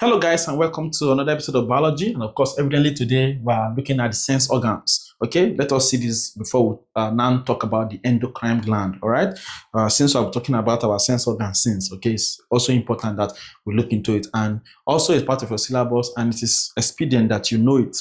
Hello guys, and welcome to another episode of biology. And of course, evidently today we are looking at the sense organs. Okay, let us see this before we now talk about the endocrine gland. All right, since we're talking about our sense organs since, okay, it's also important that we look into it, and also it's part of your syllabus, and it is expedient that you know it.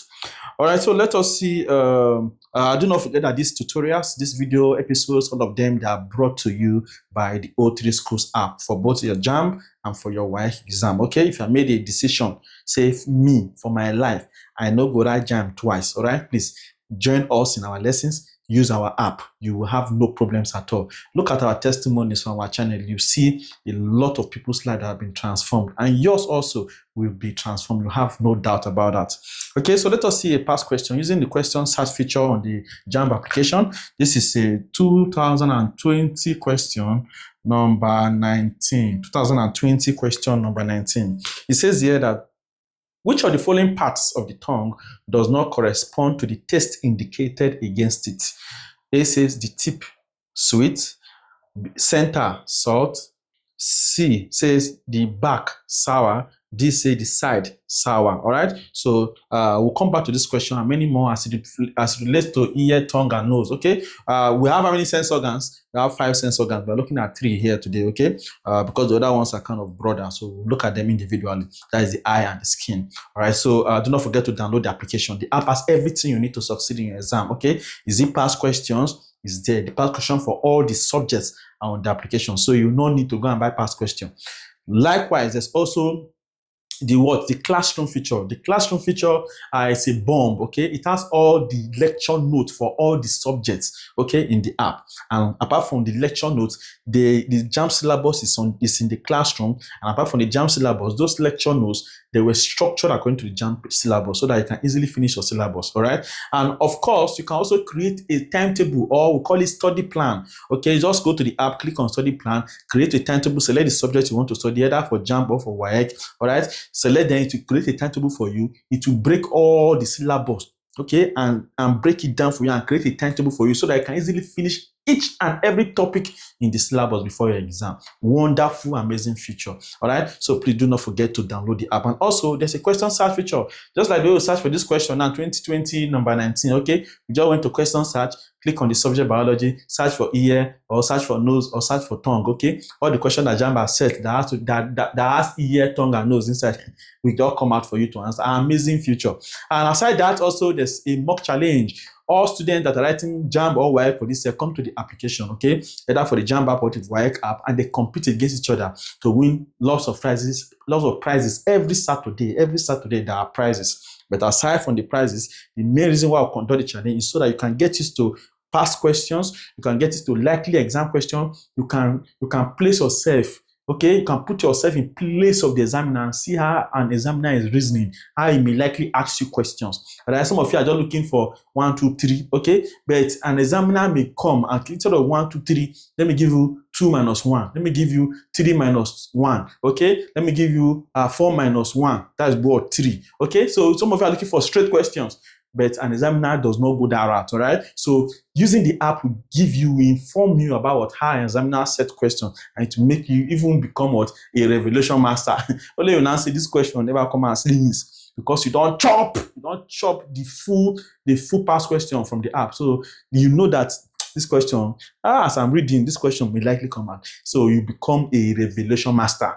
All right, so let us see. Do not forget that these tutorials, these video episodes, all of them, they are brought to you by the O3 Schools app for both your JAMB and for your WAEC exam. Okay, if I made a decision, say me for my life, I no go write JAMB twice. All right, please join us in our lessons. Use our app. You will have no problems at all. Look at our testimonies from our channel. You see a lot of people's lives that have been transformed, and yours also will be transformed. You have no doubt about that. Okay, so let us see a past question using the question search feature on the JAMB application. This is a 2020 question number 19. 2020 question number 19. It says here that which of the following parts of the tongue does not correspond to the taste indicated against it? A says the tip sweet, center salt, C says the back sour, D say the side sour. All right, so we'll come back to this question and many more as it relates to ear, tongue, and nose. Okay, we have how many sense organs? We have 5 sense organs. We're looking at 3 here today. Okay, because the other ones are kind of broader, so we'll look at them individually. That is the eye and the skin. All right, so do not forget to download the application. The app has everything you need to succeed in your exam. Okay, is it past questions? Is there the past question for all the subjects on the application, so you no need to go and buy past question. Likewise, there's also the classroom feature. The classroom feature is a bomb. Okay, it has all the lecture notes for all the subjects, okay, in the app. And apart from the lecture notes, the JAMB syllabus is in the classroom. And apart from the JAMB syllabus, those lecture notes, they were structured according to the JAMB syllabus so that you can easily finish your syllabus. All right, and of course you can also create a timetable, or we call it study plan. Okay, just go to the app, click on study plan, create a timetable, select the subject you want to study, either for JAMB or for WAEC. All right, select them to create a timetable for you. It will break all the syllabus, okay, and break it down for you and create a timetable for you so that you can easily finish each and every topic in the syllabus before your exam. Wonderful, amazing feature. All right, so please do not forget to download the app. And also there's a question search feature, just like we will search for this question now, 2020 number 19. Okay, you just went to question search, click on the subject biology, search for ear, or search for nose, or search for tongue. Okay, all the questions that JAMB has set that has ear, tongue, and nose inside will all come out for you to answer. An amazing feature. And aside that, also there's a mock challenge. All students that are writing JAMB or WAEC for this year come to the application, okay, either for the JAMB app or the WAEC app, and they compete against each other to win lots of prizes every Saturday. Every Saturday there are prizes. But aside from the prizes, the main reason why I conduct the challenge is so that you can get used to past questions, you can get used to likely exam questions, you can place yourself. Okay, you can put yourself in place of the examiner and see how an examiner is reasoning, how he may likely ask you questions. Right? Some of you are just looking for 1, 2, 3, okay? But an examiner may come and instead of 1, 2, 3, let me give you 2 minus 1. Let me give you 3 minus 1, okay? Let me give you 4 minus 1. That's what 3, okay? So some of you are looking for straight questions, but an examiner does not go that route, all right? So using the app will inform you about how an examiner set questions, and to make you even become a revelation master. Only you now say this question never come and see this, because you don't chop the full past question from the app. So you know that this question, as I'm reading, this question will likely come out. So you become a revelation master.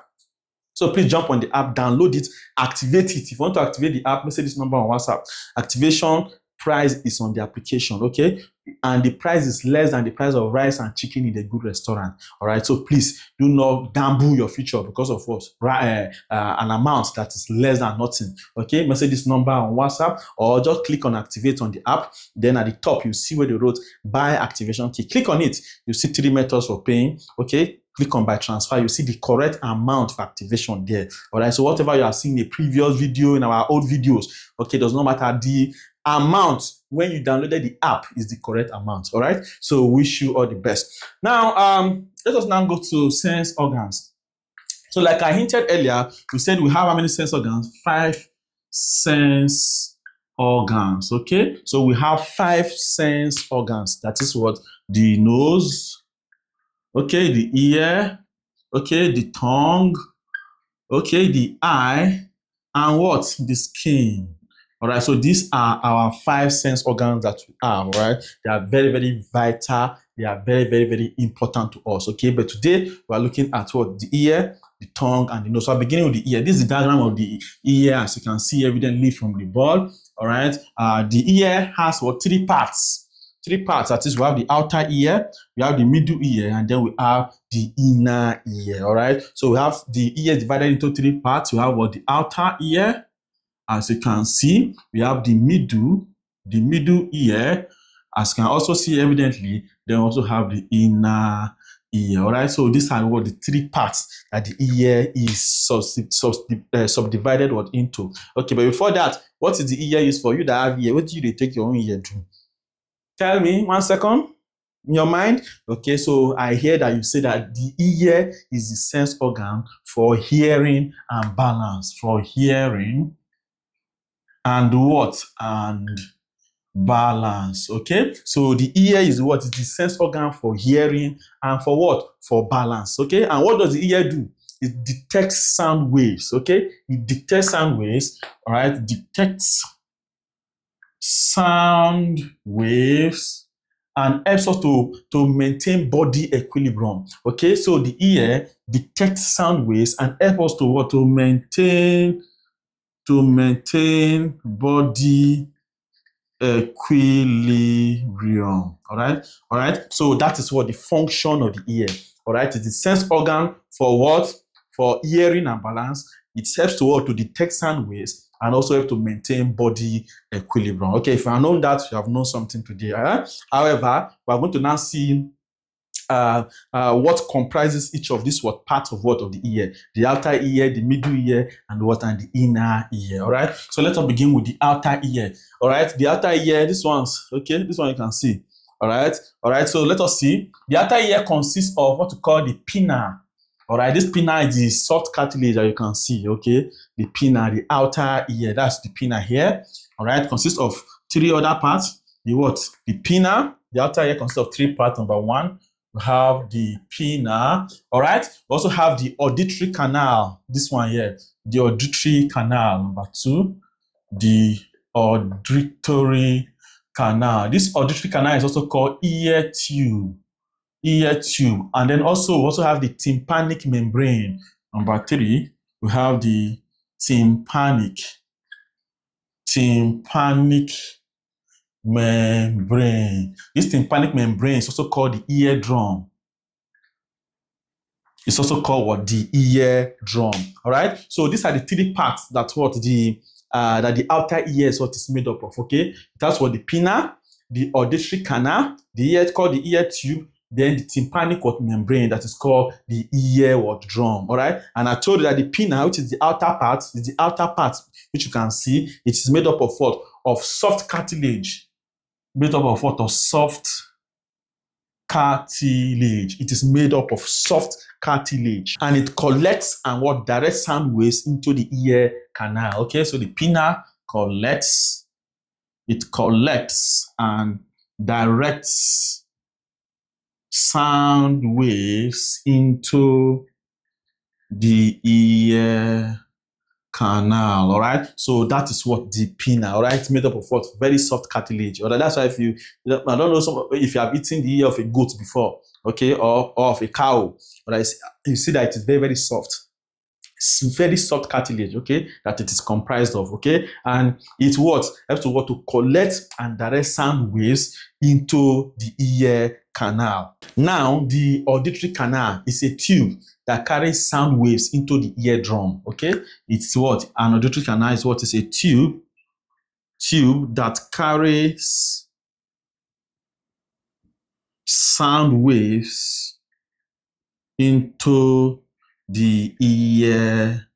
So please jump on the app, download it, activate it. If you want to activate the app, message this number on WhatsApp. Activation price is on the application, okay? And the price is less than the price of rice and chicken in a good restaurant. All right, so please do not gamble your future because of what? An amount that is less than nothing. Okay, message this number on WhatsApp, or just click on activate on the app. Then at the top, you see where they wrote buy activation key. Click on it. You see 3 methods for paying. Okay, click on buy transfer. You see the correct amount for activation there. All right, so whatever you have seen in the previous video, in our old videos, okay, does not matter. The amount when you downloaded the app is the correct amount. All right, so wish you all the best. Now let us now go to sense organs. So like I hinted earlier, we said we have how many sense organs? 5 sense organs. Okay, so we have 5 sense organs. That is what? The nose, okay, the ear, okay, the tongue, okay, the eye, and what? The skin. All right, so these are our 5 sense organs that we have, all right? They are very, very vital. They are very, very, very important to us, okay? But today, we are looking at what? The ear, the tongue, and the nose. So I'm beginning with the ear. This is the diagram of the ear, as you can see evidently from the board, all right? The ear has what? 3 parts. 3 parts. That is, we have the outer ear, we have the middle ear, and then we have the inner ear, all right? So we have the ear divided into 3 parts. We have what? The outer ear. As you can see, we have the middle ear. As you can also see evidently, then also have the inner ear. All right, so these are what the 3 parts that the ear is subdivided into. Okay, but before that, what is the ear used for? You that have ear, what do you take your own ear to? Tell me, 1 second. In your mind, okay, so I hear that you say that the ear is the sense organ for hearing and balance. For hearing and what? And balance. Okay, so the ear is what? Is the sense organ for hearing and for what? For balance. Okay, and what does the ear do? It detects sound waves. Okay, it detects sound waves. All right, detects sound waves and helps us to maintain body equilibrium. Okay, so the ear detects sound waves and helps us to what? To maintain body equilibrium. All right. So that is what the function of the ear. All right, it's the sense organ for what? For hearing and balance. It helps to what? To detect sound waves and also help to maintain body equilibrium. Okay, if you have known that, you have known something today. All right. However, we are going to now see what comprises each of these what part of what of the ear, the outer ear, the middle ear, and what and the inner ear. All right, so let us begin with the outer ear. All right, the outer ear, this one's okay, this one you can see. All right, so let us see. The outer ear consists of what we call the pinna. All right, this pinna is the soft cartilage that you can see. Okay, the pinna, the outer ear, that's the pinna here. All right, consists of 3 other parts. The what? The pinna. The outer ear consists of 3 parts. Number 1, we have the pinna. All right, we also have the auditory canal. This one here, the auditory canal. Number 2, the auditory canal. This auditory canal is also called ear tube. Ear tube. And then also we also have the tympanic membrane. Number 3, we have the tympanic membrane. This tympanic membrane is also called the eardrum. It's also called what? The eardrum. All right. So these are the 3 parts that what the outer ear is what is made up of. Okay. That's what the pinna, the auditory canal, the ear called the ear tube, then the tympanic membrane that is called the ear drum. All right. And I told you that the pinna, which is the outer part, which you can see, it is made up of what? Of soft cartilage. Made up of what? Of soft cartilage. It is made up of soft cartilage, and it collects and what? Directs sound waves into the ear canal. Okay, so the pinna collects and directs sound waves into the ear canal. All right, so that is what the pinna. All right, it's made up of what? Very soft cartilage. All right, that's why if you I don't know if you have eaten the ear of a goat before, okay, or of a cow, all right, you see that it is very, very soft. It's very soft cartilage, okay, that it is comprised of. Okay, and it what helps to what? To collect and direct sound waves into the ear canal. Now the auditory canal is a tube that carries sound waves into the eardrum. Okay, it's what? An auditory canal is what? Is a tube that carries sound waves into the ear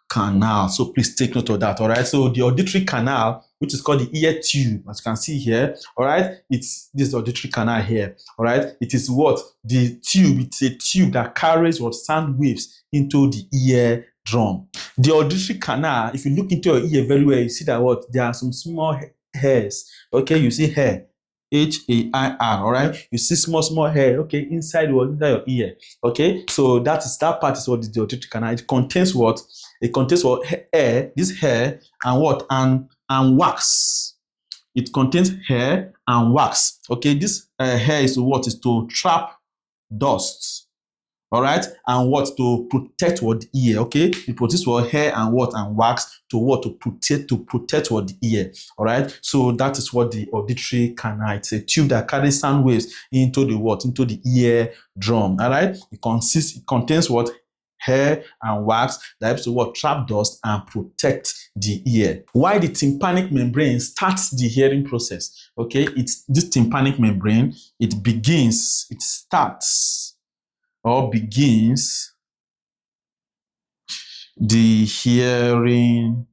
canal. So please take note of that. All right, so the auditory canal, which is called the ear tube, as you can see here, all right, it's this auditory canal here. All right, it is what? The tube. It's a tube that carries what? Sound waves into the ear drum. The auditory canal, if you look into your ear very well, you see that what? There are some small hairs. Okay, you see hair. H-A-I-R, all right? You see small hair, okay, inside your ear, okay? So that part is what is the auditory canal. It contains what? It contains what? Hair, this hair, and what? And wax. It contains hair and wax, okay? This hair is what? Is to trap dust, all right, and what? To protect what? The ear, okay? It protects what? Hair and what? And wax to what? To protect what? The ear, all right? So that is what the auditory canal. It's a tube that carries sound waves into the what? Into the ear drum, all right? It contains what? Hair and wax that helps to what? Trap dust and protect the ear. Why the tympanic membrane starts the hearing process, okay? It's this tympanic membrane, it starts or begins the hearing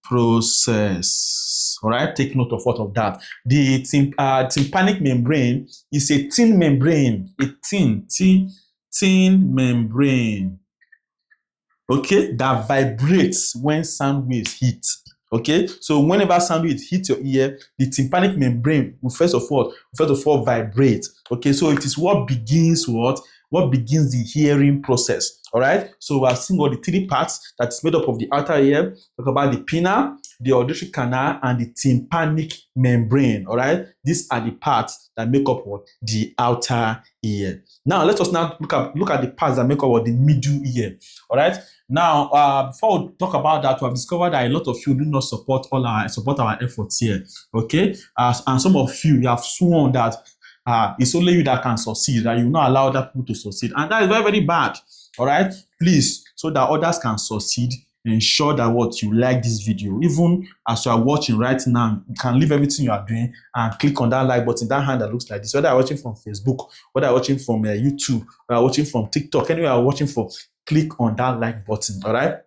process. All right, take note of what of that. The tympanic membrane is a thin membrane, thin membrane, okay, that vibrates when sound waves hit. Okay, so whenever sound waves hit your ear, the tympanic membrane will first of all vibrate. Okay, so it is what begins the hearing process. All right, so we are seeing all the three parts that is made up of the outer ear. Talk about the pinna, the auditory canal, and the tympanic membrane. All right, these are the parts that make up what? The outer ear. Now let us look at the parts that make up what? The middle ear. All right. Now, before we talk about that, we have discovered that a lot of you do not support our efforts here. Okay, and some of you have sworn that it's only you that can succeed, that you will not allow other people to succeed, and that is very, very bad. All right, please, so that others can succeed, ensure that what you like this video. Even as you are watching right now, you can leave everything you are doing and click on that like button, that hand that looks like this. Whether you're watching from Facebook, whether you're watching from YouTube, whether you're watching from TikTok, anywhere you're watching from, click on that like button. All right,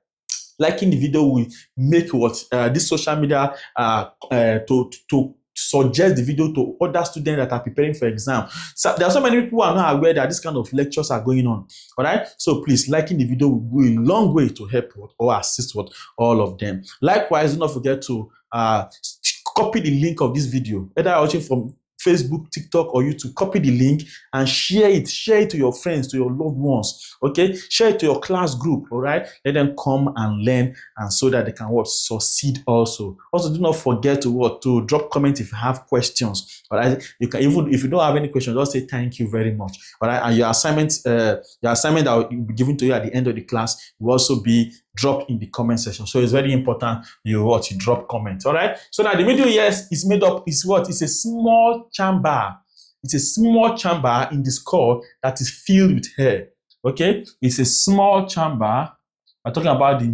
liking the video will make what this social media to suggest the video to other students that are preparing for exam. So there are so many people who are not aware that this kind of lectures are going on. All right, so please, liking the video will go a long way to help or assist all of them. Likewise, do not forget to copy the link of this video, whether you're watching from Facebook, TikTok, or YouTube. Copy the link and share it to your friends, to your loved ones. Okay, share it to your class group. All right, let them come and learn, and so that they can succeed also. Also, do not forget to drop comment if you have questions. All right, you can, even if you don't have any questions, just say thank you very much. All right, and your assignment that will be given to you at the end of the class will also be dropped in the comment section. So it's very important you drop comment. All right, so now the middle ear is made up, is what? It's a small chamber. It's a small chamber in the skull that is filled with hair. Okay, it's a small chamber. We're talking about the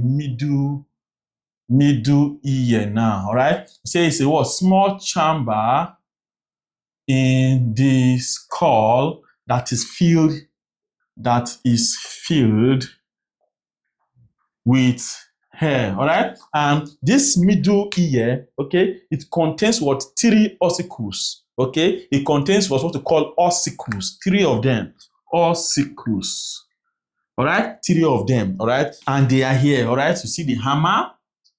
middle ear now. All right, say it's a what? Small chamber in the skull that is filled with hair. All right, and this middle ear, okay, it contains what? 3 ossicles. Okay, it contains what we call ossicles, 3 of them. Ossicles. All right, 3 of them. All right, and they are here. All right, you see the hammer,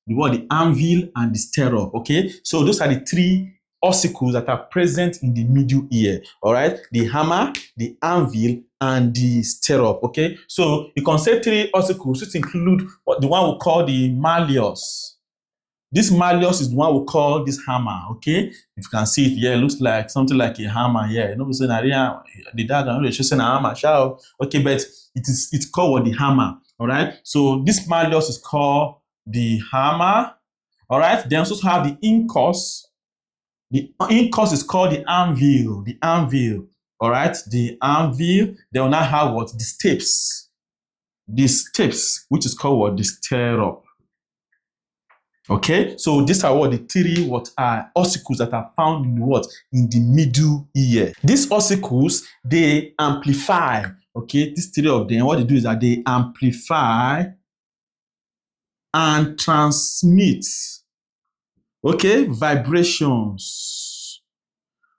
the anvil, and the stirrup. Okay, so those are the 3 ossicles that are present in the middle ear. All right, the hammer, the anvil, and the stirrup. Okay, so you can say 3 ossicles, which include the one we call the malleus. This malleus is the one we call this hammer. Okay, if you can see it here, it looks like something like a hammer here. You know, the diagram is showing a hammer. Okay, but it's called the hammer. All right, so this malleus is called the hammer. All right, then also have the incus. The incus is called the anvil. The anvil. All right, the anvil. They will now have what? The stapes. The stapes, which is called what? The stirrup. Okay, so these are what? The 3 ossicles that are found in what? In the middle ear. These ossicles, they amplify. Okay, these 3 of them, what they do is that they amplify and transmit, okay, vibrations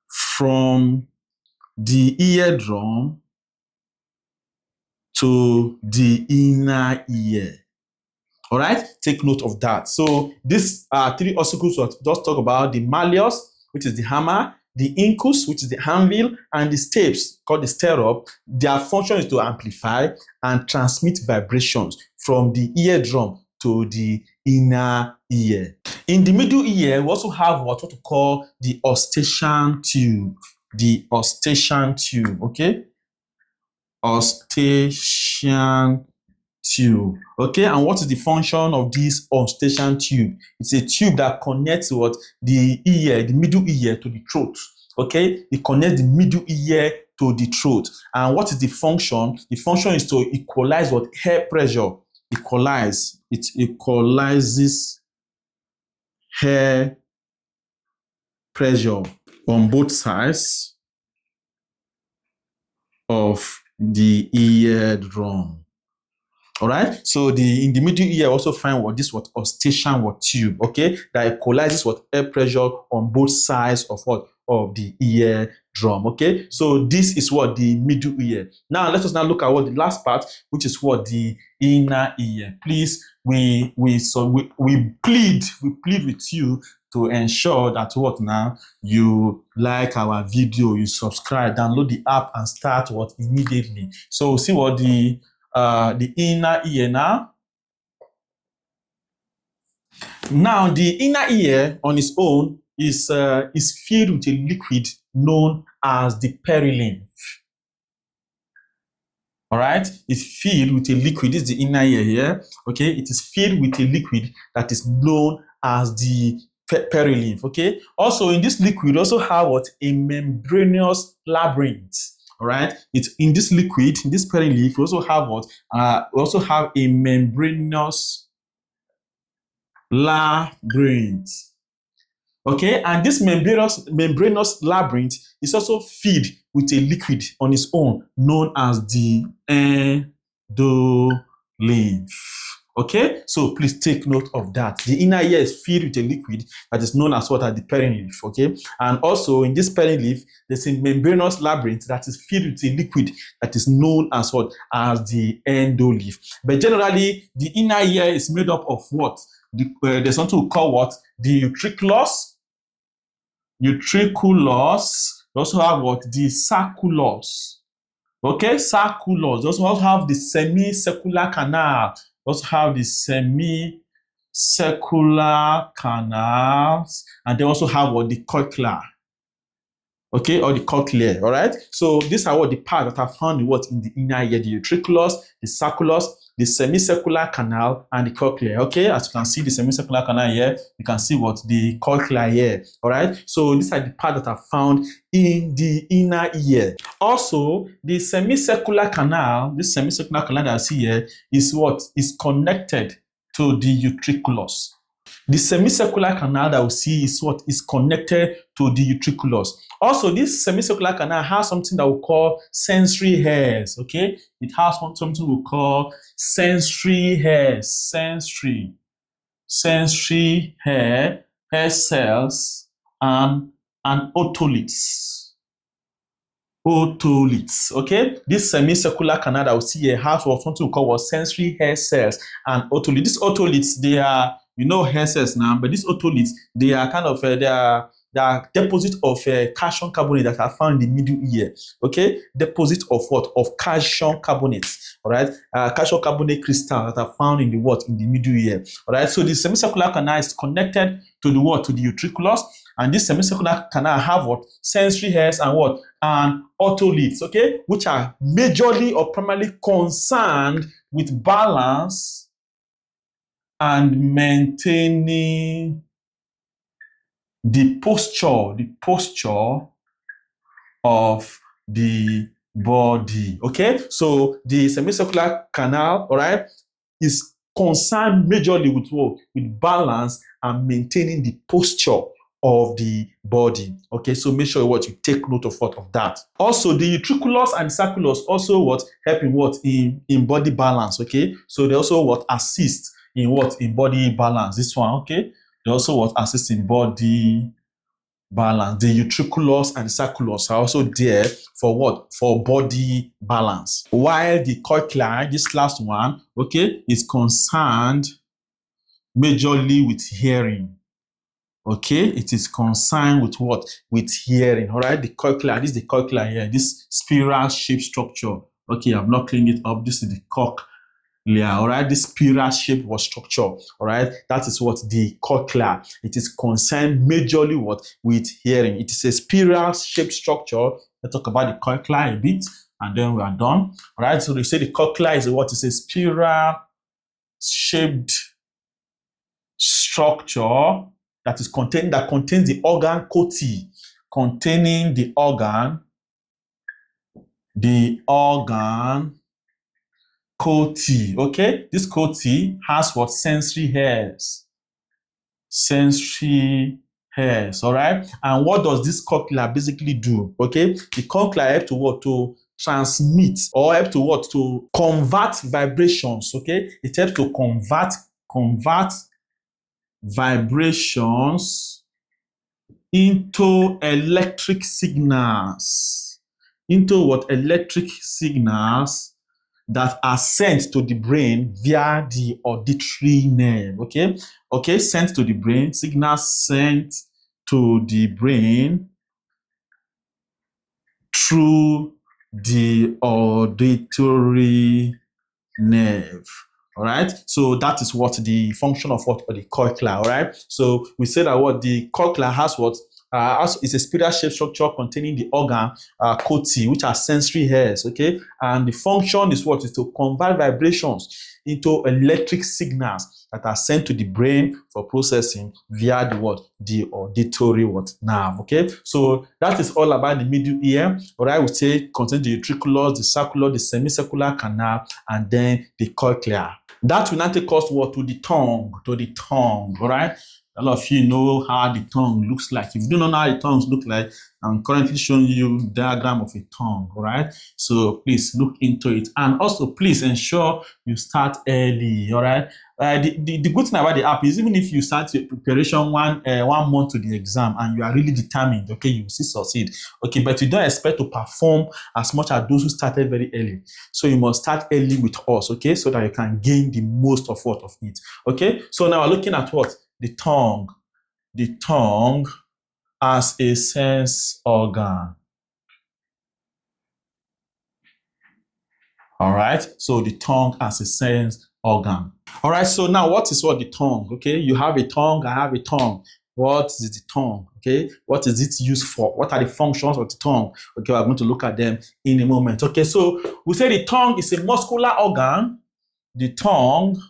from the eardrum to the inner ear. All right, take note of that. So these 3 ossicles, we'll just talk about the malleus, which is the hammer, the incus, which is the anvil, and the stapes, called the stirrup. Their function is to amplify and transmit vibrations from the eardrum to the inner ear. In the middle ear, we also have what we call the eustachian tube. The eustachian tube, okay? Eustachian tube, okay? And what is the function of this eustachian tube? It's a tube that connects what? The ear, the middle ear to the throat, okay? It connects the middle ear to the throat. And what is the function? The function is to equalize what? Air pressure. Equalize. It equalizes air pressure on both sides of the eardrum. All right. So in the middle ear also find what this what eustachian what tube, okay, that equalizes what air pressure on both sides of what of the eardrum. Okay. So this is what the middle ear. Now let us now look at what the last part, which is what the inner ear. Please, we plead with you to ensure that what now you like our video, you subscribe, download the app, and start what immediately. So see what the inner ear now. Now the inner ear on its own is filled with a liquid known as the perilymph. All right, it's filled with a liquid. This is the inner ear here. Okay, it is filled with a liquid that is known as the perilymph. Okay, also in this liquid we also have what? A membranous labyrinth. All right, it's in this liquid, in this perilymph, we also have what? We also have a membranous labyrinth. Okay, and this membranous labyrinth is also filled with a liquid on its own known as the endolymph. Okay, so please take note of that. The inner ear is filled with a liquid that is known as what? As the perilymph. Okay, and also in this perilymph, there's a membranous labyrinth that is filled with a liquid that is known as what? As the endolymph. But generally, the inner ear is made up of what? There's something we call what? The utriculus. Utriculus. We also have what? The sacculus. Okay, sacculus. We also have the semicircular canal. We also have the semicircular canals, and they also have what? The cochlea. Okay, or the cochlea. All right. So these are what the parts that are found in what? In the inner ear: the utriculus, the sacculus, the semicircular canal, and the cochlea. Okay, as you can see the semicircular canal here, you can see what? The cochlea here. All right. So these are the parts that are found in the inner ear. Also, the semicircular canal, this semicircular canal that I see here, is what? Is connected to the utriculus. The semicircular canal that we see is what? Is connected to the utriculus. Also, this semicircular canal has something that we call sensory hairs. Okay, it has something we call sensory hairs. Sensory hair cells, and otoliths. Okay, this semicircular canal that we see here has something we call sensory hair cells and otoliths. These otoliths, they are, you know, hair cells now, but these otoliths, they are kind of they are deposit of calcium carbonate that are found in the middle ear. Okay, deposit of what? Of calcium carbonates. All right, calcium carbonate crystals that are found in the what? In the middle ear. All right, so the semicircular canal is connected to the what? To the utriculus, and this semicircular canal have what? Sensory hairs and what? And otoliths. Okay, which are majorly or primarily concerned with balance and maintaining the posture of the body. Okay, so the semicircular canal, all right, is concerned majorly with what? With balance and maintaining the posture of the body. Okay, so make sure what you take note of what of that. Also, the utriculus and sacculus also what? Help in what? In body balance. Okay, so they also what? Assist in what? In body balance. This one, okay, they also what? Assist in body balance. The utriculus and the sacculus are also there for what? For body balance. While the cochlea, this last one, okay, is concerned majorly with hearing. Okay, it is concerned with what? With hearing. All right, the cochlea. This is the cochlea here. This spiral-shaped structure. Okay, I've not cleaned it up. This is the cochlea. All right, this spiral-shaped structure. All right, that is what the cochlea. It is concerned majorly what? With hearing. It is a spiral-shaped structure. Let's talk about the cochlea a bit, and then we are done. All right, so they say the cochlea is what? It's a spiral-shaped structure that contains the organ coty, containing the organ coty. Okay, this coty has what? Sensory hairs. All right. And what does this cochlea basically do? Okay, the cochlea helps to what? To transmit, or help to what? To convert vibrations. Okay, it helps to convert vibrations into electric signals. Into what? Electric signals that are sent to the brain via the auditory nerve. Okay, okay, sent to the brain, signals sent to the brain through the auditory nerve. All right, so that is what the function of what? The cochlea. All right, so we say that what the cochlea has what? It's a spiral-shaped structure containing the organ coty, which are sensory hairs. Okay, and the function is what? Is to convert vibrations into electric signals that are sent to the brain for processing via the what? The auditory what? Nerve. Okay, so that is all about the middle ear. All right, we say contains the utriculus, the circular, the semicircular canal, and then the cochlea. That will not take us what? To the tongue. All right. A lot of you know how the tongue looks like. If you do not know how the tongues look like, I'm currently showing you a diagram of a tongue, all right? So please look into it. And also, please ensure you start early, all right? The good thing about the app is even if you start your preparation one month to the exam and you are really determined, okay, you will still succeed. Okay, but you don't expect to perform as much as those who started very early. So you must start early with us, okay, so that you can gain the most of what of it. Okay, so now we're looking at what? The tongue as a sense organ. All right, so the tongue as a sense organ. All right, so now what is what the tongue? Okay, you have a tongue, I have a tongue. What is the tongue? Okay, what is it used for? What are the functions of the tongue? Okay, we're going to look at them in a moment. Okay, so we say the tongue is a muscular organ. The tongue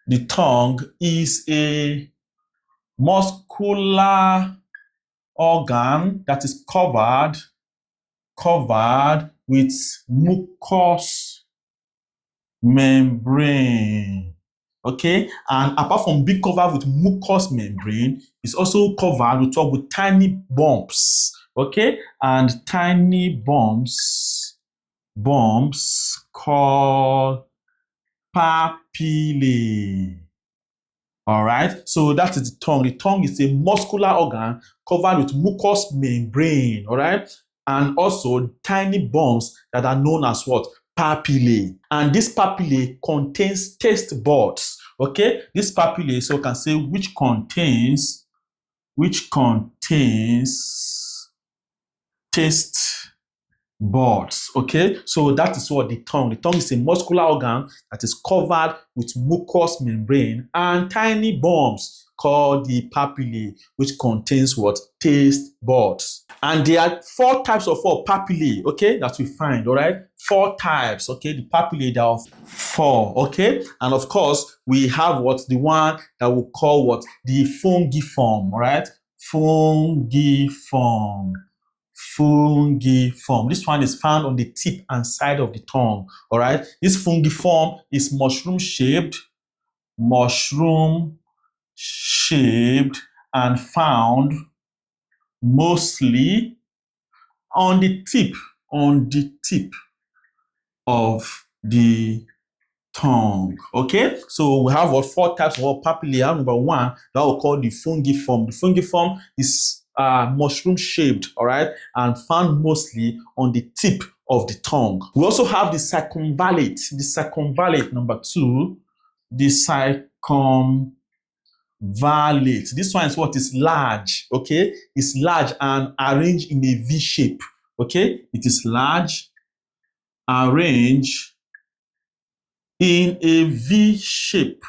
is a muscular organ that is covered with mucous membrane. Okay, and apart from being covered with mucous membrane, it's also covered with tiny bumps. Okay, and tiny bumps called papillae. All right, so that is the tongue. The tongue is a muscular organ covered with mucous membrane, all right, and also tiny bumps that are known as what? Papillae. And this papillae contains taste buds. Okay, this papillae, so you can say which contains taste buds. Okay, so that is what the tongue is a muscular organ that is covered with mucous membrane and tiny bumps called the papillae, which contains what? Taste buds. And there are 4 types of papillae, okay, that we find. All right, 4 types. Okay, the papillae, there are 4. Okay, and of course we have what? The one that we call what? The fungiform. All right, fungiform. This one is found on the tip and side of the tongue. All right, this fungiform is mushroom shaped and found mostly on the tip of the tongue. Okay, so we have what? 4 types of papillae. Number 1 that we call the fungiform. The fungiform is mushroom shaped, all right, and found mostly on the tip of the tongue. We also have the circumvallate. Number 2, the circumvallate Valate. This one is what is large, okay? It's large and arranged in a V shape, okay? It is large, arranged in a V shape,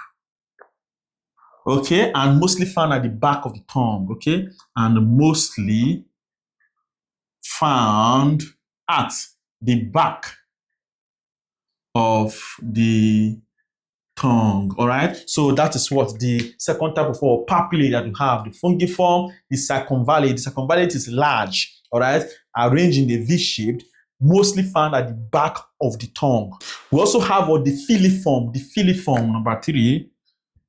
okay? And mostly found at the back of the tongue, okay? And mostly found at the back of the tongue. All right, so that is what the second type of papillae that we have: the fungiform, the circumvallate. The circumvallate is large, all right, arranged in a V-shaped, mostly found at the back of the tongue. We also have what the filiform. The filiform, number 3,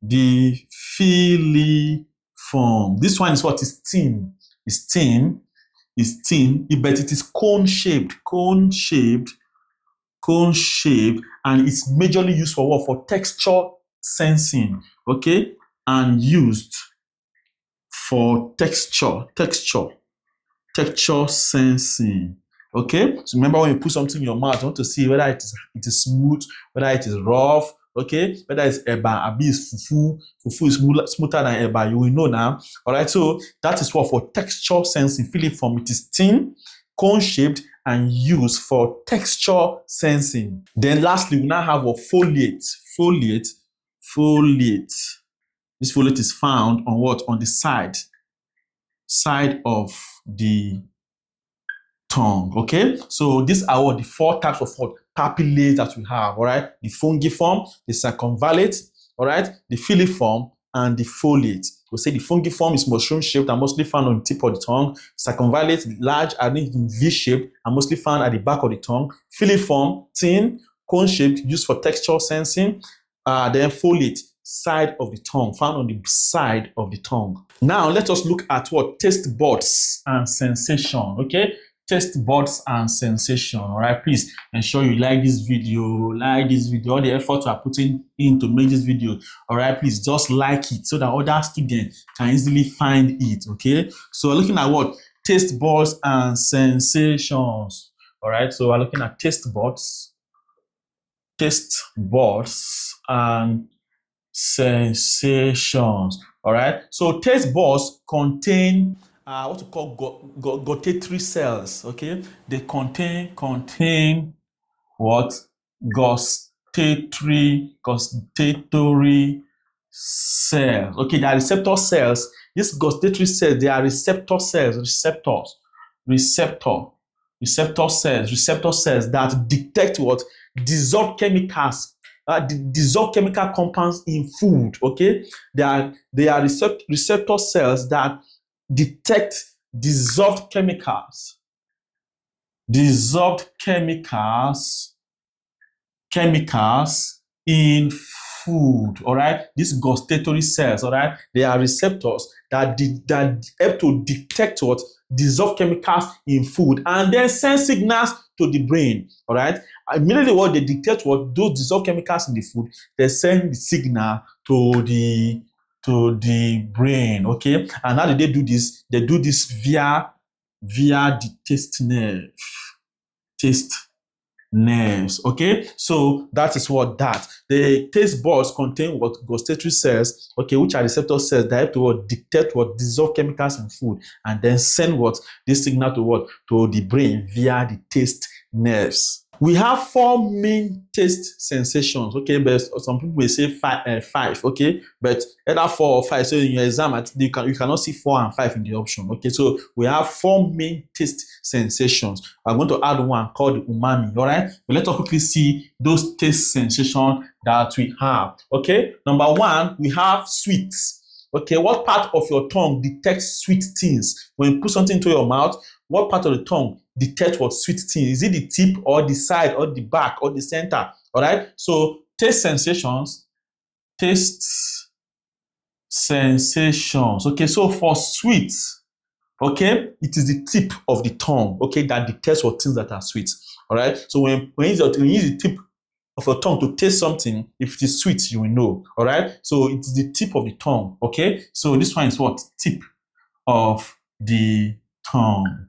the filiform. This one is what is thin. It's thin. It's thin, but it is cone-shaped. Cone-shaped. Cone-shaped, and it's majorly used for what? For texture sensing, okay? And used for texture sensing, okay? So remember, when you put something in your mouth, you want to see whether it is smooth, whether it is rough, okay? Whether it's eba, abi is fufu, fufu is smoother than eba, you will know now, all right? So that is what for texture sensing. Filiform, it is thin, cone-shaped, and used for texture sensing. Then lastly, we now have a foliate. Foliate. This foliate is found on what? On the side of the tongue, okay? So these are what the 4 types of papillae that we have, all right? The fungiform, the circumvallate, all right? The filiform, and the foliate. We'll say the fungiform is mushroom-shaped and mostly found on the tip of the tongue. Circumvallate, large, arranged in V-shape and mostly found at the back of the tongue. Filiform, thin, cone-shaped, used for texture sensing. Then foliate, side of the tongue, found on the side of the tongue. Now, let us look at what? Taste buds and sensation, okay? Taste buds and sensation, all right? Please ensure you like this video, all the effort you are putting in to make this video, all right? Please just like it so that other students can easily find it, okay? So we're looking at what? Taste buds and sensations, all right? So we're looking at taste buds and sensations, all right? So taste buds contain what we call gustatory cells, okay? They contain what? Gustatory cells. Okay, they are receptor cells. These gustatory cells, they are receptor cells, receptor cells that detect what? Dissolved chemicals, dissolved chemical compounds in food, okay? They are receptor cells that detect dissolved chemicals in food, all right? These gustatory cells, all right, they are receptors that help to detect what? Dissolved chemicals in food and then send signals to the brain, all right? Immediately what they detect, what? Those dissolved chemicals in the food, they send the signal to the brain, okay? And how do they do this? They do this via the taste nerves, okay? So that is what that. The taste buds contain what? Gustatory cells, okay, which are receptor cells that help to what? Detect what? Dissolved chemicals in food and then send what? This signal to what? To the brain via the taste nerves. We have 4 main taste sensations, okay, but some people may say 5, okay, but either 4 or 5. So in your exam, you cannot see 4 and 5 in the option, okay. So we have 4 main taste sensations. I'm going to add one called umami, all right. But let's quickly see those taste sensations that we have, okay. Number 1, we have sweet. Okay, what part of your tongue detects sweet things? When you put something into your mouth, what part of the tongue detects what? Sweet things? Is it the tip or the side or the back or the center? All right. So taste sensations. Okay. So for sweet, okay, it is the tip of the tongue, okay, that detects what things that are sweet. All right. So when you use the tip of your tongue to taste something, if it is sweet, you will know. All right. So it is the tip of the tongue. Okay. So this one is what? Tip of the tongue.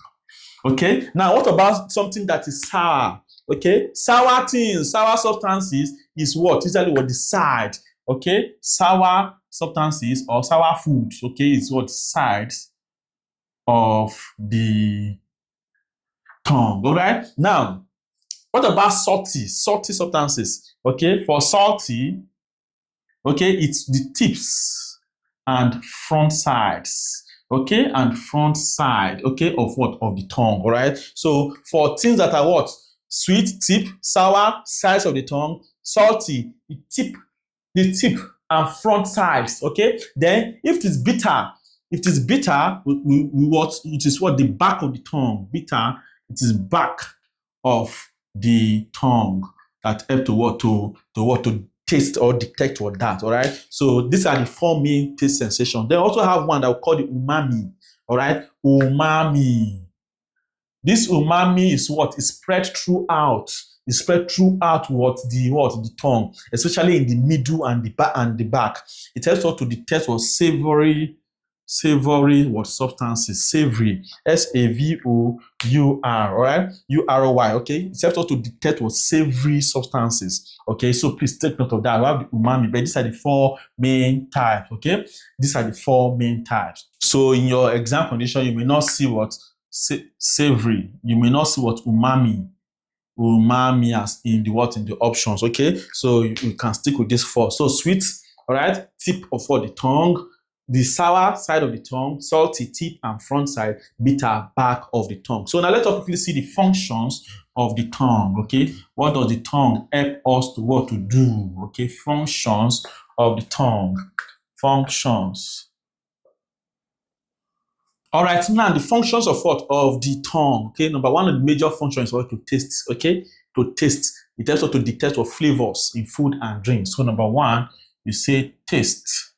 Okay. Now, what about something that is sour? Okay. Sour things, sour substances is what? Usually what? The side. Okay. Sour substances or sour foods, okay, is what sides of the tongue. All right. Now, what about salty substances? Okay, for salty, okay, it's the tips and front sides, okay, and front side, okay, of what? Of the tongue. All right. So for things that are what? Sweet, tip, sour, sides of the tongue, salty, the tip and front sides, okay. Then if it is bitter, what it is what? The back of the tongue. Bitter, it is back of the tongue that help to what? To taste or detect what that. All right. So these are the four main taste sensations. They also have one that we call the umami. All right. Umami. This umami is what is spread throughout. It's spread throughout the tongue, especially in the middle and the back. It helps us to detect what savory what substances, savory, SAVOUR, all right, URY, okay. It helps us to detect what savory substances, okay. So please take note of that. We have the umami, but these are the four main types, okay. These are the four main types. So in your exam condition, you may not see what savory, you may not see what umami as in the options, okay. So you can stick with this four. So sweet, all right, tip of what? The tongue, the sour side of the tongue, salty tip and front side, bitter back of the tongue. So now let's quickly see the functions of the tongue, okay. What does the tongue help us to what to do, okay? Functions of the tongue. Functions. All right, now the functions of what? Of the tongue, okay. Number one of the major functions is what? To taste, okay. To taste. It helps us to detect what flavors in food and drinks. So number one, you say taste,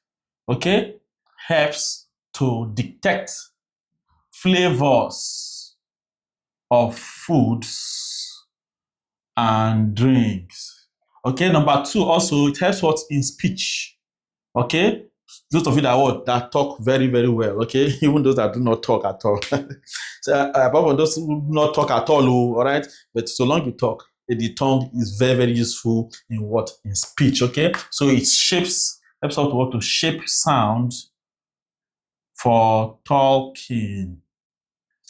okay. Helps to detect flavors of foods and drinks. Okay, number two, also it helps us in speech. Okay, those of you that talk very, very well, okay, even those that do not talk at all. So apart from those who do not talk at all right, but so long you talk, the tongue is very, very useful in what? In speech, okay. So it helps us to shape sound for talking.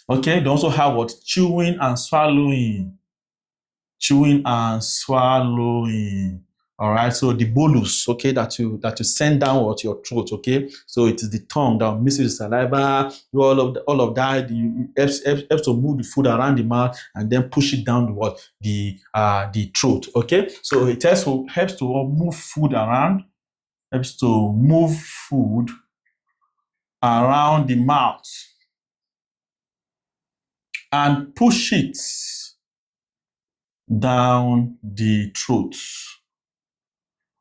Okay, they also have what? Chewing and swallowing. Chewing and swallowing. All right, so the bolus, okay, that you send down your throat, okay. So it is the tongue that mixes the saliva, all of that. Helps to move the food around the mouth and then push it down the throat, okay. So it helps to move food around, helps to move food around the mouth and push it down the throat.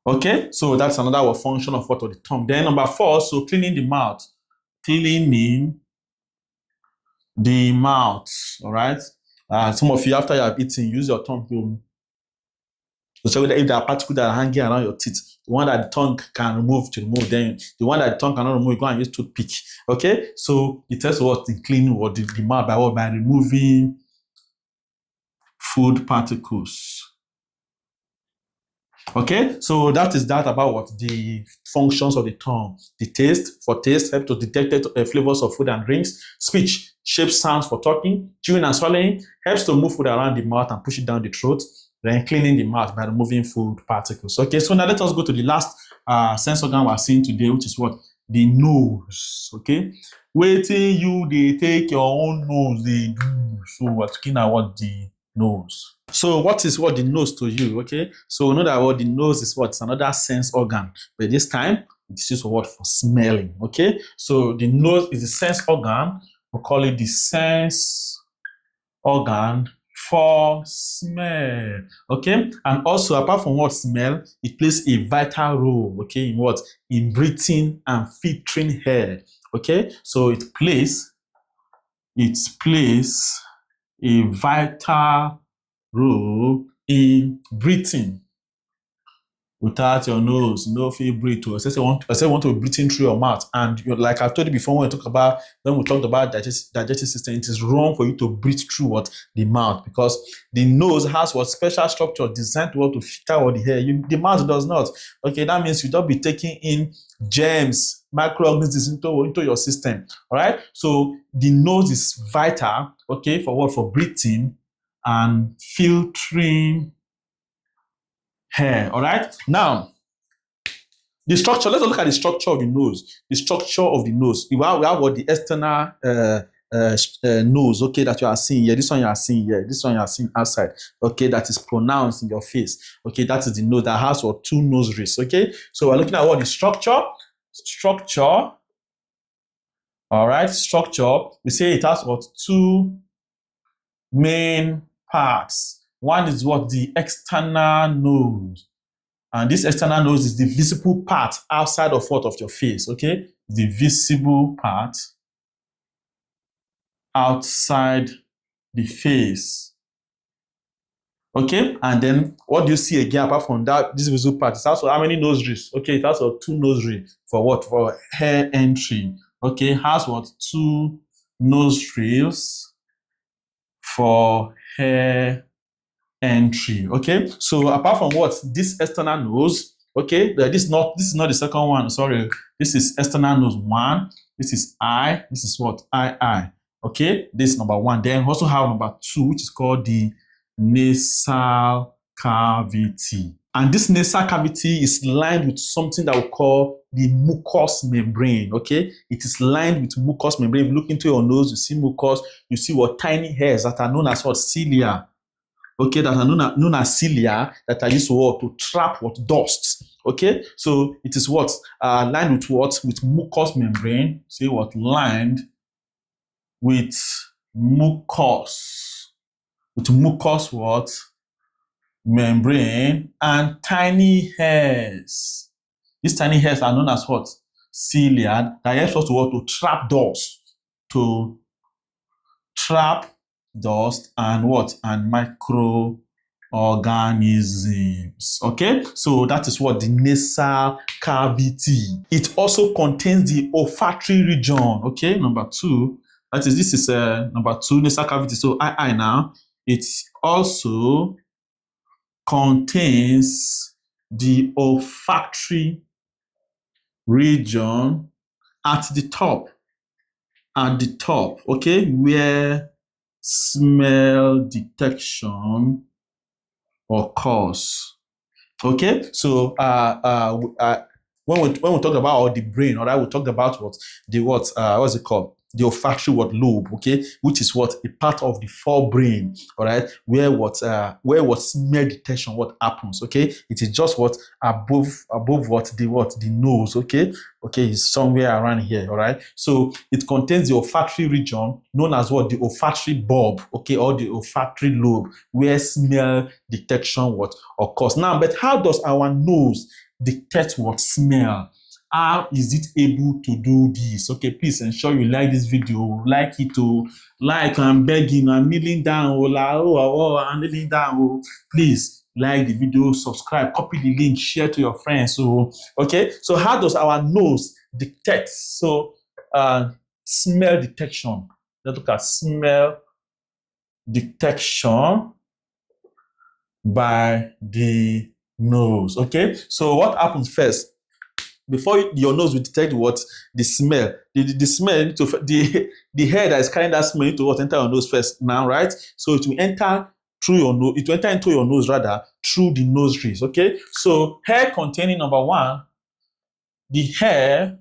Okay, so that's another function of what? Of the tongue. Then number four, so cleaning the mouth. Cleaning the mouth, all right? Some of you, after you have eaten, use your tongue to show that if there are particles that are hanging around your teeth, the one that the tongue can remove, then the one that the tongue cannot remove, you go and use toothpick. Okay, so it tells what? The cleaning or the mouth by what? By removing food particles. Okay, so that is that about what? The functions of the tongue. The taste, for taste, help to detect flavors of food and drinks. Speech, shapes sounds for talking. Chewing and swallowing, helps to move food around the mouth and push it down the throat. Then cleaning the mouth by removing food particles. Okay, so now let us go to the last sense organ we're seeing today, which is what? The nose. Okay, waiting you, they take your own nose, they do. So we're talking about the nose. So what is what the nose to you? Okay, so we know that what the nose is what? It's another sense organ, but this time it's used for what? For smelling. Okay, so the nose is the sense organ. We call it the sense organ for smell. Okay, and also apart from what smell, it plays a vital role. Okay, in what? In breathing and filtering air. Okay, so it plays a vital role in breathing without your nose, no feel breathe. I say want to be breathing through your mouth. And like I've told you before, when we talked about digestive system, it is wrong for you to breathe through what the mouth, because the nose has what special structure designed to filter all the air. The mouth does not. Okay, that means you don't be taking in germs, microorganisms into your system. All right. So the nose is vital. Okay, for what? For breathing and filtering hair. All right. Now, the structure. Let's look at the structure of the nose. The structure of the nose. We have what the external nose. Okay, that you are seeing here. This one you are seeing here. This one you are seeing outside. Okay, that is pronounced in your face. Okay, that is the nose that has what two nose ribs. Okay, so we're looking at what the structure. Structure. All right, structure. We say it has what two main parts. One is what the external nose. And this external nose is the visible part outside of what of your face, okay? The visible part outside the face, okay? And then what do you see again apart from that? This visible part, it's also how many nose ribs? Okay, it has two nose ribs for what? For hair entry, okay? It has what? Two nose ribs for hair entry. Okay, so apart from what this external nose, okay, this is not the second one. Sorry, this is external nose one. This is eye. This is what eye. Okay, this is number one. Then also have number two, which is called the nasal cavity. And this nasal cavity is lined with something that we call the mucous membrane. Okay, it is lined with mucous membrane. If you look into your nose, you see mucus. You see what tiny hairs that are known as what cilia. Okay, that are known as cilia, that are used to trap what dust. Okay, so it is what lined with what? With mucous membrane. See what? Lined with mucous. With mucous what? Membrane and tiny hairs. These tiny hairs are known as what? Cilia, that helps us to what? To trap dust. To trap dust and what? And microorganisms. Okay, so that is what the nasal cavity. It also contains the olfactory region. Okay, number two. This is number two, nasal cavity. So I now. It also contains the olfactory region at the top. At the top, okay, where smell detection occurs. Okay, so when we talk about all the brain, all right, we talk about what's it called? The olfactory lobe, okay, which is what a part of the forebrain, all right, where what smell detection happens, okay. It is just what above the nose, okay, it's somewhere around here, all right. So it contains the olfactory region known as what? The olfactory bulb, okay, or the olfactory lobe, where smell detection occurs. Now, but how does our nose detect what smell? How is it able to do this? Okay, please ensure you like this video. Like it to like. I'm begging. I'm kneeling down. I'm kneeling down. Please like the video, subscribe, copy the link, share to your friends. So okay, so how does our nose detect? So smell detection. Let's look at smell detection by the nose. Okay, so what happens first? Before your nose will detect what? The smell. The smell, the hair that is carrying that smell into what? Enter your nose first now, right? So it will enter through your nose, it will enter into your nose rather, through the nostrils, okay? So hair containing number one, the hair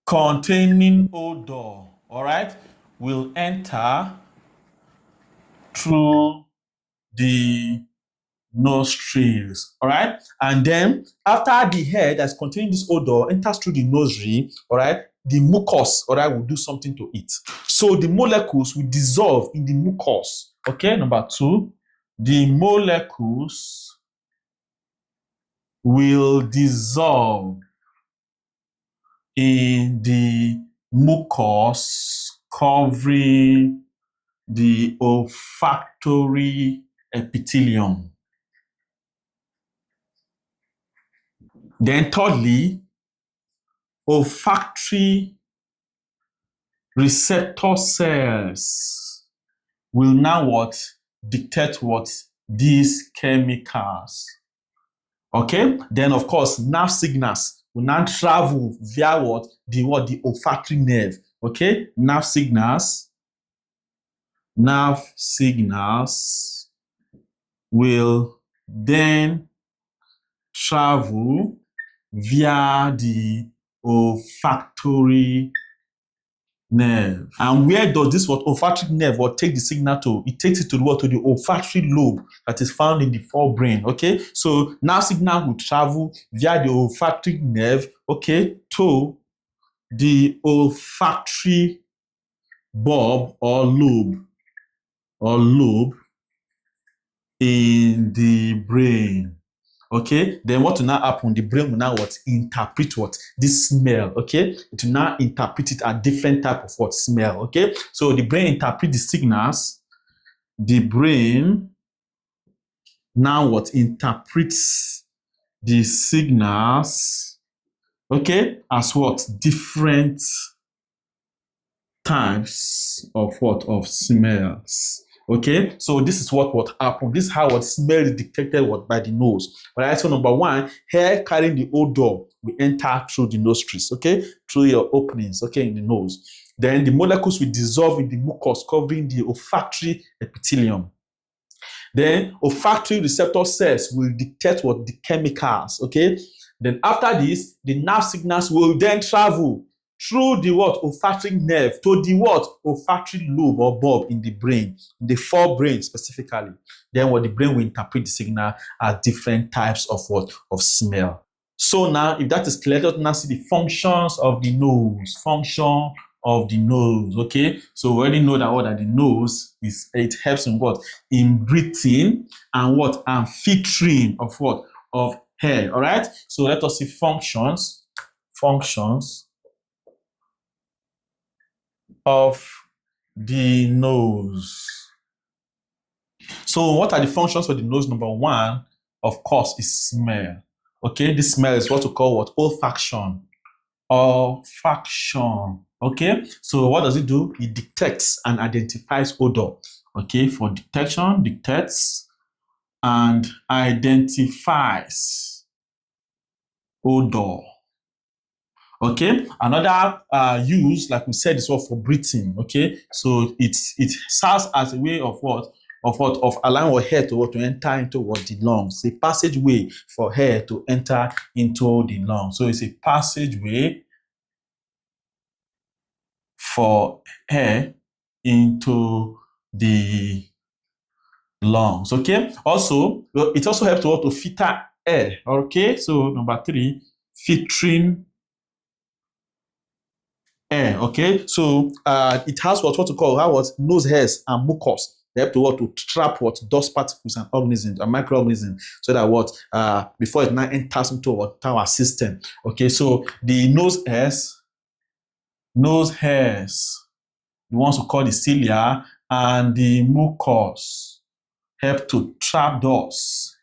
containing odor, all right, will enter through the nostrils, all right, and then after the hair that's containing this odor enters through the nostril, all right, the mucus, all right, will do something to it. So the molecules will dissolve in the mucus. Okay, number two, the molecules will dissolve in the mucus covering the olfactory epithelium. Then thirdly, olfactory receptor cells will now what? Dictate what? These chemicals. Okay? Then of course, nerve signals will now travel via what? The olfactory nerve. Okay? Nerve signals will then travel via the olfactory nerve. And where does this olfactory nerve take the signal to? It takes it to what? To the olfactory lobe that is found in the forebrain. Okay, so now signal will travel via the olfactory nerve, okay, to the olfactory bulb or lobe in the brain. Okay, then what will now happen? The brain will now interpret this smell. Okay, it will now interpret it as different type of smell. Okay, so the brain interprets the signals. The brain now interprets the signals. Okay, as different types of smells. Okay, so this is what happened. This is how smell is detected by the nose. Right. So number one, hair carrying the odor will enter through the nostrils. Okay, through your openings. Okay, in the nose. Then the molecules will dissolve in the mucus covering the olfactory epithelium. Then olfactory receptor cells will detect the chemicals. Okay. Then after this, the nerve signals will then travel through the olfactory nerve to the olfactory lobe or bulb in the brain, the forebrain specifically. Then the brain will interpret the signal as different types of smell. So now, if that is clear, let's now see the functions of the nose. Function of the nose. Okay, so we already know that the nose is, it helps in in breathing and and filtering of hair. All right, so let us see functions of the nose. So what are the functions for the nose? Number one, of course, is smell. Okay, this smell is what we call olfaction. Olfaction. Okay, so what does it do? It detects and identifies odor. Okay, for detection, detects and identifies odor. Okay, another use, like we said, is for breathing. Okay, so it serves as a way of allowing air to enter into the lungs. It's a passageway for air to enter into the lungs. So it's a passageway for air into the lungs. Okay, also it also helps to filter air. Okay, so number three, filtering air. Okay, so it has what we call nose hairs and mucus. They help to trap dust particles and organisms and microorganisms, so that before it now enters into our system. Okay, so the nose hairs, the ones we call the cilia, and the mucus help to trap dust,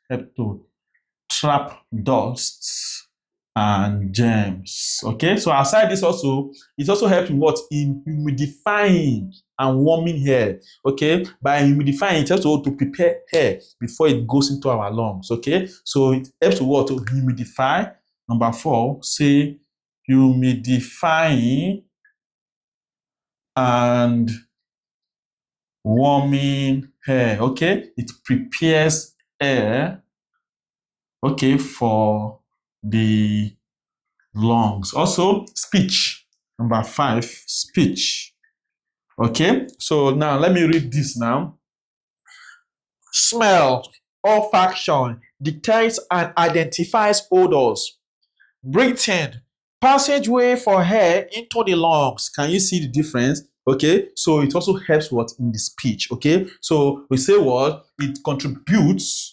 and germs. Okay, so aside this, it also helps in humidifying and warming hair. Okay, by humidifying, it helps to prepare hair before it goes into our lungs. Okay, so it helps to humidify. Number four, say humidifying and warming hair. Okay, it prepares air, okay, for the lungs. Also, speech. Number five, speech. Okay, so now let me read this now. Smell, olfaction, detects and identifies odors. Breathing, passageway for air into the lungs. Can you see the difference? Okay, so it also helps in the speech. Okay, so we say it contributes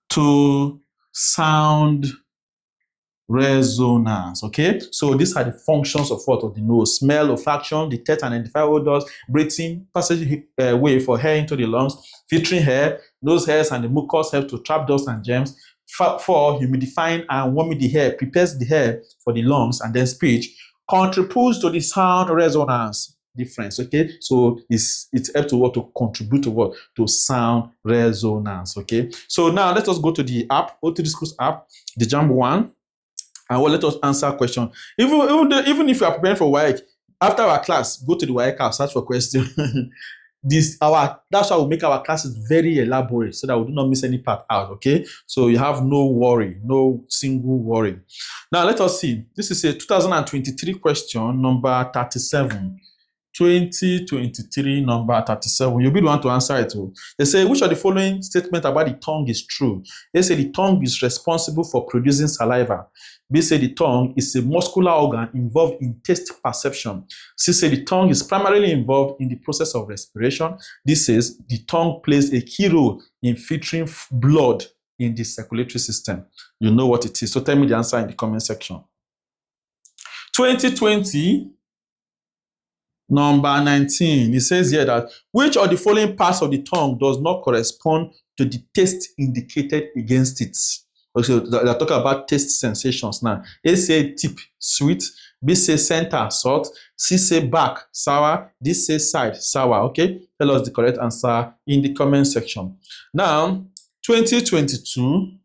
to sound resonance. Okay, so these are the functions of the nose: smell, olfaction, detect and identify odors, breathing, passage way for air into the lungs, filtering air, Nose hairs and the mucus help to trap dust and germs. 4, humidifying and warming the hair prepares the hair for the lungs and then speech. Contributes to the sound resonance difference. Okay, so it's helped to what, to contribute to what, to sound resonance. Okay, so now let us go to the app, O3 Schools app, the JAMB one, and well, let us answer a question. Even if you are preparing for WAEC, after our class, go to the WAEC app, search for question. That's why we make our classes very elaborate so that we do not miss any part out. Okay, so you have no worry, no single worry. Now let us see. This is a 2023 question, number 37. 2023 number 37. You'll be the one to answer it. They say, which of the following statement about the tongue is true? They say the tongue is responsible for producing saliva. B say the tongue is a muscular organ involved in taste perception. C say the tongue is primarily involved in the process of respiration. D says the tongue plays a key role in filtering blood in the circulatory system. You know what it is. So tell me the answer in the comment section. 2020 number 19, it says here that which of the following parts of the tongue does not correspond to the taste indicated against it? Okay, they're talking about taste sensations now. A say tip, sweet. B say center, salt. C say back, sour. D say side, sour. Okay, tell us the correct answer in the comment section. Now, 2022,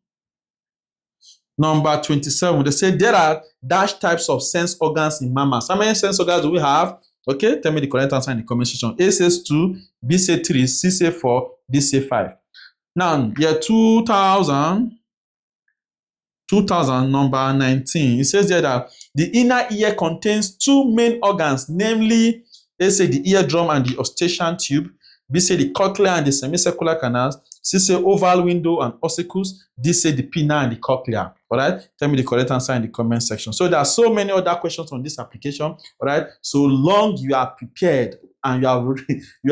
number 27, they say there are dash types of sense organs in mammals. How many sense organs do we have? Okay, tell me the correct answer in the comment section. A says 2, B say 3, C say 4, D say 5. Now, year 2000, number 19, it says there that the inner ear contains 2 main organs, namely, A say the eardrum and the eustachian tube, B say the cochlea and the semicircular canals, C say oval window and ossicles, D say the pinna and the cochlea. All right, tell me the correct answer in the comment section. So there are so many other questions on this application. All right, so long you are prepared and you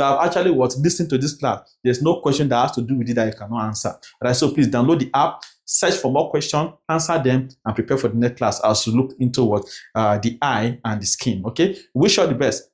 have actually listened to this class, there's no question that has to do with it that you cannot answer. All right, so please download the app, search for more questions, answer them, and prepare for the next class as you look into the eye and the skin. Okay, wish you all the best.